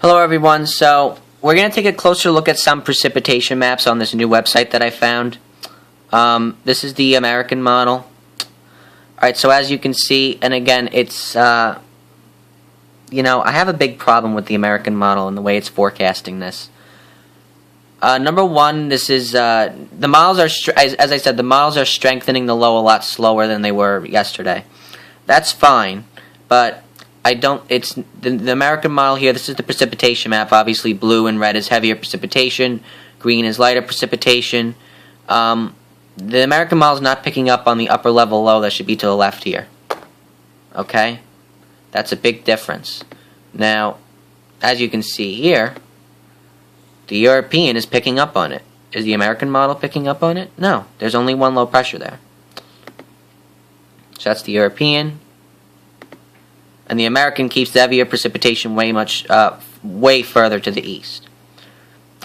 Hello everyone, so we're going to take a closer look at some precipitation maps on this new website that I found. This is the American model. Alright, so as you can see, and again, it's, I have a big problem with the American model and the way it's forecasting this. Number one, this is, the models are, as I said, the models are strengthening the low a lot slower than they were yesterday. That's fine, but it's the American model here. This is the precipitation map. Obviously, blue and red is heavier precipitation. Green is lighter precipitation. The American model is not picking up on the upper level low that should be to the left here. Okay? That's a big difference. Now, as you can see here, the European is picking up on it. Is the American model picking up on it? No. There's only one low pressure there. So that's the European. And the American keeps the heavier precipitation way further to the east.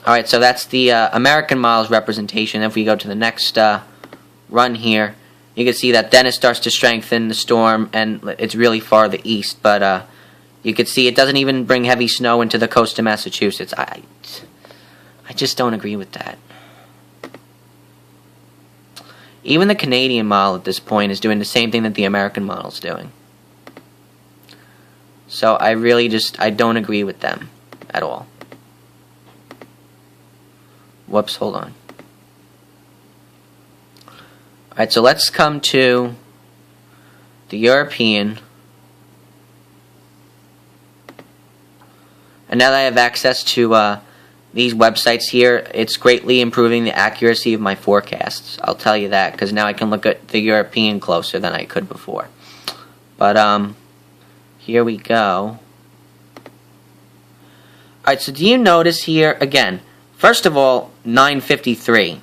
Alright, so that's the American model's representation. If we go to the next run here, you can see that then it starts to strengthen the storm, and it's really far to the east. But you can see it doesn't even bring heavy snow into the coast of Massachusetts. I just don't agree with that. Even the Canadian model at this point is doing the same thing that the American model is doing. So I don't agree with them at all. Whoops, hold on. Alright, so let's come to the European. And now that I have access to these websites here, it's greatly improving the accuracy of my forecasts. I'll tell you that, because now I can look at the European closer than I could before. But, here we go. Alright, so do you notice here, again, first of all, 953.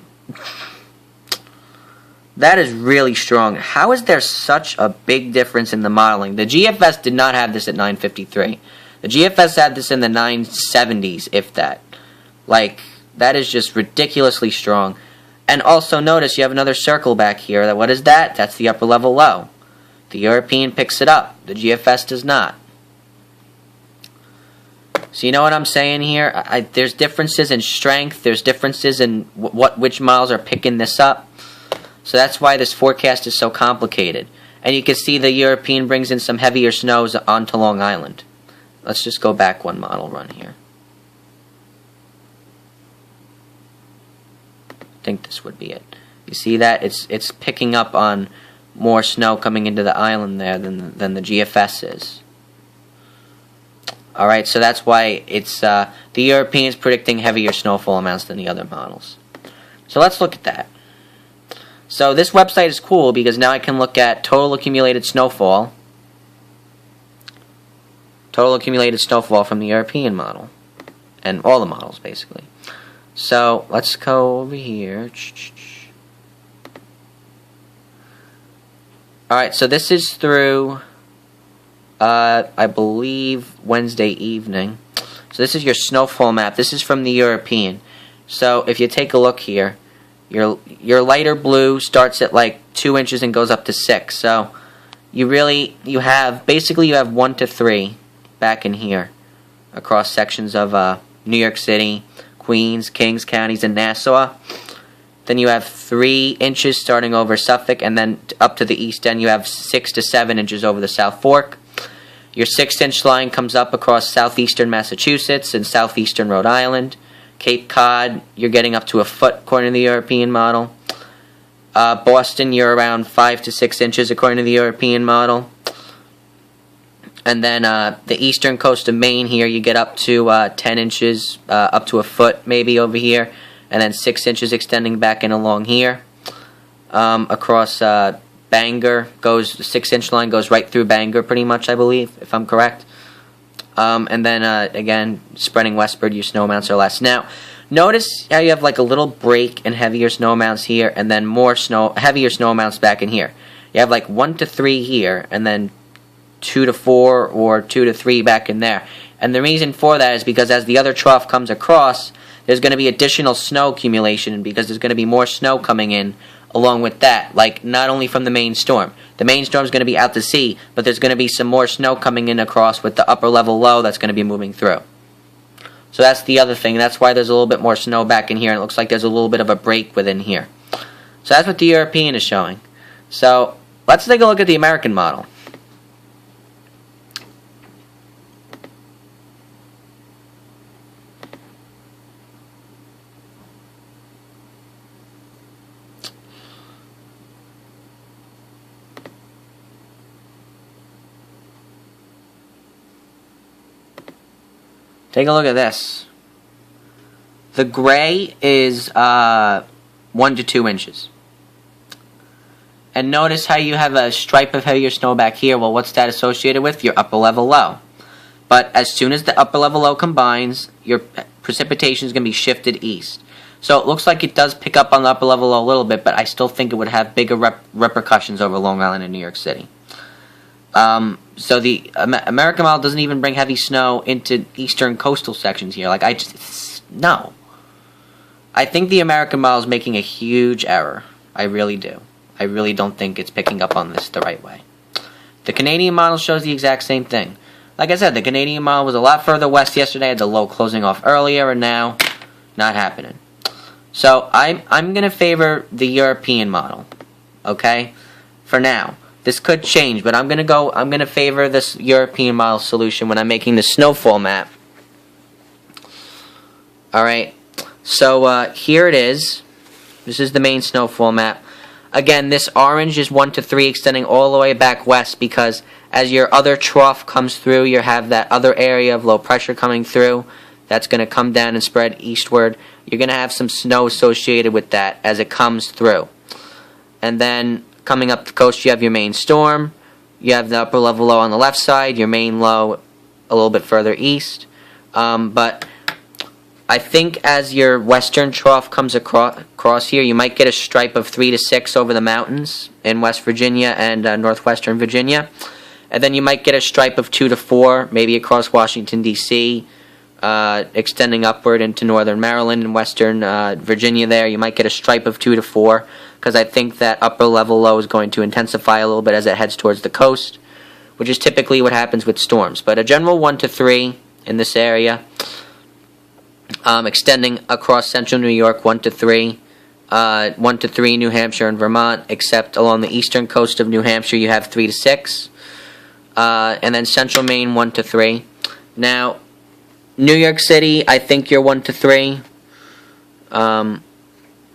That is really strong. How is there such a big difference in the modeling? The GFS did not have this at 953. The GFS had this in the 970s, if that. Like, that is just ridiculously strong. And also notice you have another circle back here. What is that? That's the upper level low. The European picks it up. The GFS does not. So you know what I'm saying here? There's differences in strength. There's differences in which models are picking this up. So that's why this forecast is so complicated. And you can see the European brings in some heavier snows onto Long Island. Let's just go back one model run here. I think this would be it. You see that? It's picking up on more snow coming into the island there than the GFS is. Alright, so that's why it's the Europeans predicting heavier snowfall amounts than the other models. So let's look at that. So this website is cool because now I can look at total accumulated snowfall. Total accumulated snowfall from the European model. And all the models, basically. So let's go over here. Alright, so this is through, I believe, Wednesday evening. So this is your snowfall map. This is from the European. So if you take a look here, your lighter blue starts at like 2 inches and goes up to 6. So you have 1 to 3 back in here across sections of New York City, Queens, Kings counties, and Nassau. Then you have 3 inches starting over Suffolk, and then up to the east end you have 6 to 7 inches over the South Fork. Your 6-inch line comes up across southeastern Massachusetts and southeastern Rhode Island. Cape Cod, you're getting up to a foot according to the European model. Boston, you're around 5 to 6 inches according to the European model. And then the eastern coast of Maine here, you get up to 10 inches, up to a foot maybe over here. And then 6 inches extending back in along here. Across Bangor, the 6-inch line goes right through Bangor pretty much, I believe, if I'm correct. And then, again, spreading westward, your snow amounts are less. Now, notice how you have like a little break in heavier snow amounts here, and then heavier snow amounts back in here. You have like 1 to 3 here, and then 2 to 4 or 2 to 3 back in there. And the reason for that is because as the other trough comes across, there's going to be additional snow accumulation because there's going to be more snow coming in along with that, like not only from the main storm. The main storm is going to be out to sea, but there's going to be some more snow coming in across with the upper level low that's going to be moving through. So that's the other thing. That's why there's a little bit more snow back in here, and it looks like there's a little bit of a break within here. So that's what the European is showing. So let's take a look at the American model. Take a look at this. The gray is 1 to 2 inches. And notice how you have a stripe of heavier snow back here. Well, what's that associated with? Your upper level low. But as soon as the upper level low combines, your precipitation is going to be shifted east. So it looks like it does pick up on the upper level low a little bit, but I still think it would have bigger repercussions over Long Island and New York City. So the American model doesn't even bring heavy snow into eastern coastal sections here. Like, no. I think the American model is making a huge error. I really do. I really don't think it's picking up on this the right way. The Canadian model shows the exact same thing. Like I said, the Canadian model was a lot further west yesterday, had the low closing off earlier, and now not happening. So I'm going to favor the European model, okay, for now. This could change, but I'm going to favor this European model solution when I'm making the snowfall map. Alright, so here it is. This is the main snowfall map. Again, this orange is 1 to 3 extending all the way back west because as your other trough comes through, you have that other area of low pressure coming through. That's going to come down and spread eastward. You're going to have some snow associated with that as it comes through. And then coming up the coast, you have your main storm. You have the upper level low on the left side, your main low a little bit further east. But I think as your western trough comes across here, you might get a stripe of 3 to 6 over the mountains in West Virginia and northwestern Virginia. And then you might get a stripe of 2 to 4, maybe across Washington, D.C., extending upward into northern Maryland and western Virginia there. You might get a stripe of 2 to 4, because I think that upper level low is going to intensify a little bit as it heads towards the coast, which is typically what happens with storms. But a general 1 to 3 in this area, extending across central New York, 1 to 3. 1 to 3 New Hampshire and Vermont, except along the eastern coast of New Hampshire you have 3 to 6. And then central Maine, 1 to 3. Now, New York City, I think you're 1 to 3. Hold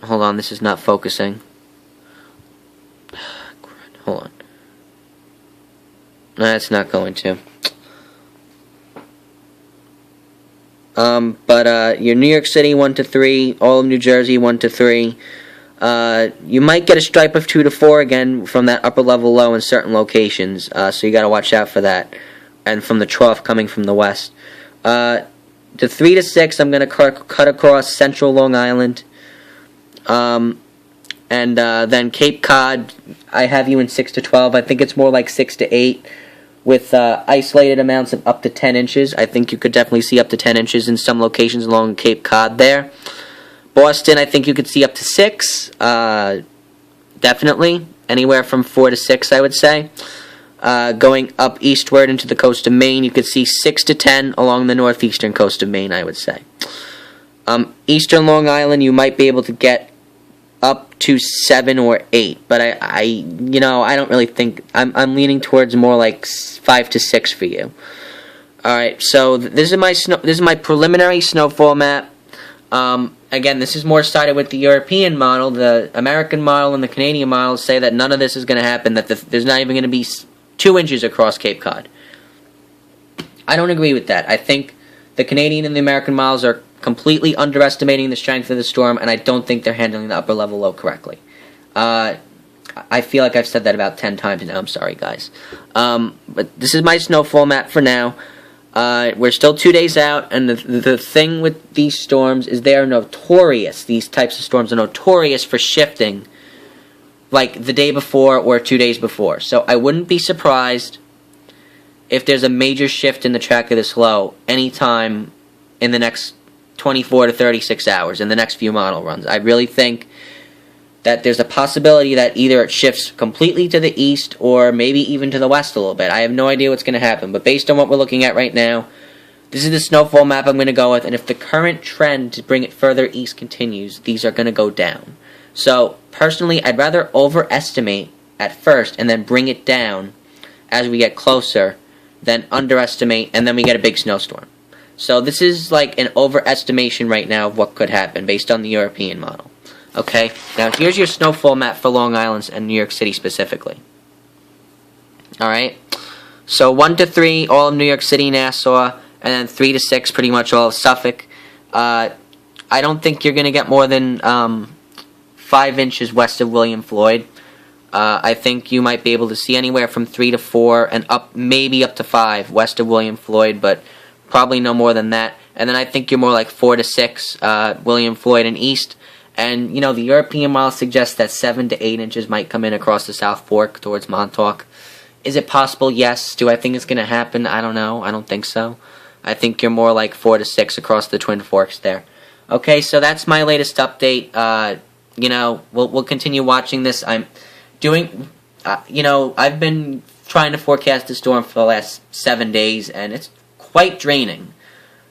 on, this is not focusing. Hold on. No, it's not going to. But your New York City, 1 to 3. All of New Jersey, 1 to 3. You might get a stripe of 2 to 4 again from that upper level low in certain locations. So you got to watch out for that. And from the trough coming from the west. The 3 to 6, I'm going to cut across central Long Island. And then Cape Cod, I have you in 6 to 12. I think it's more like 6 to 8 with isolated amounts of up to 10 inches. I think you could definitely see up to 10 inches in some locations along Cape Cod there. Boston, I think you could see up to 6. Definitely. Anywhere from 4 to 6, I would say. Going up eastward into the coast of Maine, you could see 6 to 10 along the northeastern coast of Maine, I would say. Eastern Long Island, you might be able to get up to 7 or 8, but I don't really think I'm leaning towards more like 5 to 6 for you. All right, so this is my preliminary snowfall map. Again, this is more sided with the European model. The American model and the Canadian model say that none of this is going to happen. That there's not even going to be 2 inches across Cape Cod. I don't agree with that. I think the Canadian and the American models are completely underestimating the strength of the storm, and I don't think they're handling the upper level low correctly. I feel like I've said that about 10 times now. I'm sorry, guys. But this is my snowfall map for now. We're still 2 days out, and the thing with these storms is they are notorious. These types of storms are notorious for shifting like the day before or 2 days before. So I wouldn't be surprised if there's a major shift in the track of this low anytime in the next 24 to 36 hours, in the next few model runs. I really think that there's a possibility that either it shifts completely to the east or maybe even to the west a little bit. I have no idea what's going to happen, but based on what we're looking at right now, This is the snowfall map I'm going to go with, and if the current trend to bring it further east continues, these are going to go down. So, personally, I'd rather overestimate at first and then bring it down as we get closer than underestimate and then we get a big snowstorm. So this is like an overestimation right now of what could happen based on the European model. Okay, now here's your snowfall map for Long Island and New York City specifically. Alright, so 1 to 3, all of New York City, Nassau, and then 3 to 6, pretty much all of Suffolk. I don't think you're going to get more than 5 inches west of William Floyd. I think you might be able to see anywhere from 3 to 4 and up, maybe up to 5 west of William Floyd, but probably no more than that. And then I think you're more like 4 to 6 William Floyd and east. And, you know, the European model suggests that 7 to 8 inches might come in across the South Fork towards Montauk. Is it possible? Yes. Do I think it's going to happen? I don't know. I don't think so. I think you're more like 4 to 6 across the Twin Forks there. Okay, so that's my latest update. You know, we'll continue watching this. I'm doing, you know, I've been trying to forecast the storm for the last 7 days, and it's quite draining.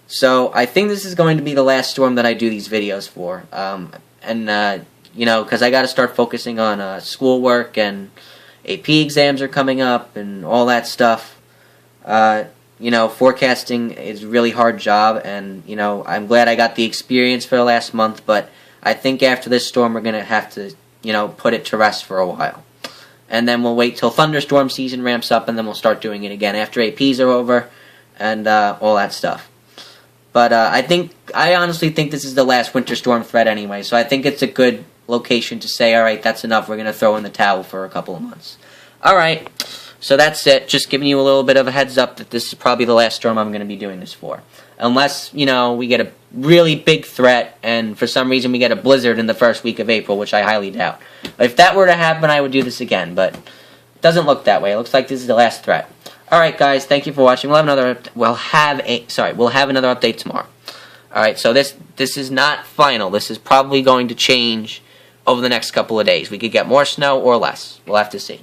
So I think this is going to be the last storm that I do these videos for. You know, because I got to start focusing on schoolwork, and AP exams are coming up, and all that stuff. You know, forecasting is a really hard job, and, you know, I'm glad I got the experience for the last month, but I think after this storm we're going to have to, you know, put it to rest for a while. And then we'll wait till thunderstorm season ramps up, and then we'll start doing it again after APs are over, and all that stuff. But I honestly think this is the last winter storm threat anyway, so I think it's a good location to say, alright, that's enough, we're going to throw in the towel for a couple of months. Alright, so that's it, just giving you a little bit of a heads up that this is probably the last storm I'm going to be doing this for. Unless, you know, we get a really big threat, and for some reason we get a blizzard in the first week of April, which I highly doubt. If that were to happen, I would do this again, but it doesn't look that way. It looks like this is the last threat. Alright guys, thank you for watching. We'll have another update tomorrow. Alright, so this is not final. This is probably going to change over the next couple of days. We could get more snow or less. We'll have to see.